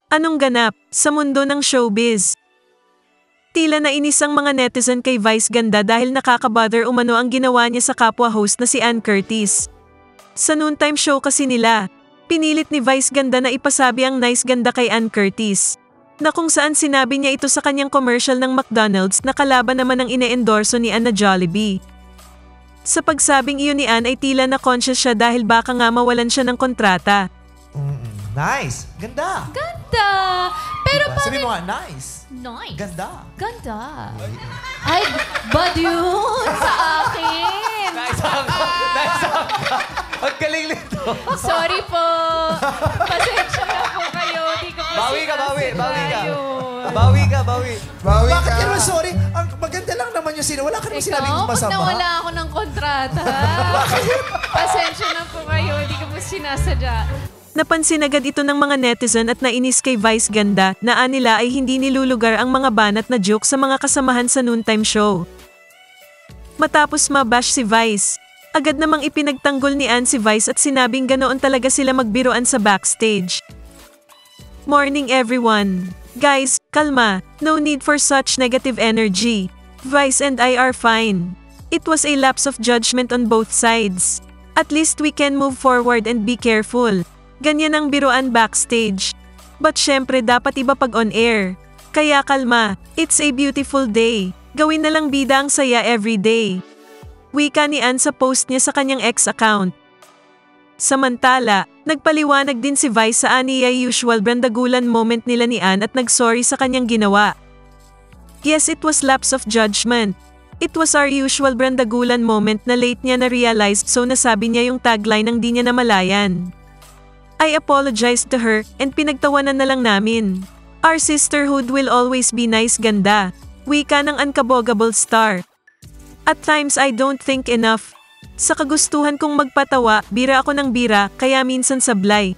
Anong ganap sa mundo ng showbiz? Tila nainis ang mga netizen kay Vice Ganda dahil nakakabother umano ang ginawa niya sa kapwa host na si Ann Curtis. Sa noontime show kasi nila, pinilit ni Vice Ganda na ipasabi ang nice ganda kay Ann Curtis, na kung saan sinabi niya ito sa kanyang commercial ng McDonald's na kalaban naman ang ine-endorso ni Ann na Jollibee. Sa pagsabing iyon ni Ann ay tila na conscious siya dahil baka nga mawalan siya ng kontrata. Nice! Ganda! Ganda! Pero Diba? Sabi mo nga, nice! Nice. Ganda! Ganda. Ay, bad yun sa akin. Nice ako! Nice ako! Ang galing nito! Sorry po. Pasensya na po kayo. Di ko po Bawi ka, bawi! Bawi ka! yun. Bawi ka, bawi! Bawi Bakit ka. ka naman sorry? Ang maganda lang naman yung sila. Wala ka naman sinabing Ikaw, pag masama. nawala ako ng kontrata. Pasensya na po kayo. Di ko po sinasadya. Napansin agad ito ng mga netizen at nainis kay Vice Ganda na anila ay hindi nilulugar ang mga banat na joke sa mga kasamahan sa noontime show. Matapos mabash si Vice, agad namang ipinagtanggol ni Ann si Vice at sinabing ganoon talaga sila magbiruan sa backstage. Morning everyone. Guys, kalma. No need for such negative energy. Vice and I are fine. It was a lapse of judgment on both sides. At least we can move forward and be careful. Ganyan ang biruan backstage. But syempre dapat iba pag on air. Kaya kalma, it's a beautiful day. Gawin na lang bida ang saya everyday. Wika ni Ann sa post niya sa kanyang ex account. Samantala, nagpaliwanag din si Vice sa aniyay usual brandagulan moment nila ni Ann at nagsorry sa kanyang ginawa. Yes, it was lapse of judgment. It was our usual brandagulan moment na late niya na-realized so nasabi niya yung tagline ng di niya namalayan. I apologized to her and pinagtawanan na lang namin. Our sisterhood will always be nice ganda. Wika ng unkabogable star. At times I don't think enough. Sa kagustuhan kong magpatawa, bira ako ng bira, kaya minsan sablay.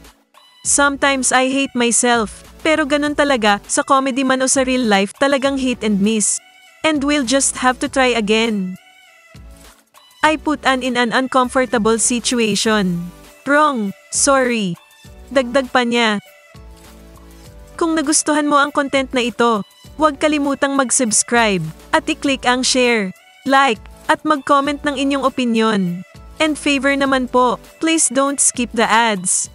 Sometimes I hate myself, pero ganun talaga, sa comedy man o sa real life talagang hit and miss. And we'll just have to try again. I put Ann in an uncomfortable situation. Wrong, sorry. Dagdag pa niya. Kung nagustuhan mo ang content na ito, huwag kalimutang mag-subscribe at i-click ang share, like, at mag-comment ng inyong opinyon. And favor naman po, please don't skip the ads.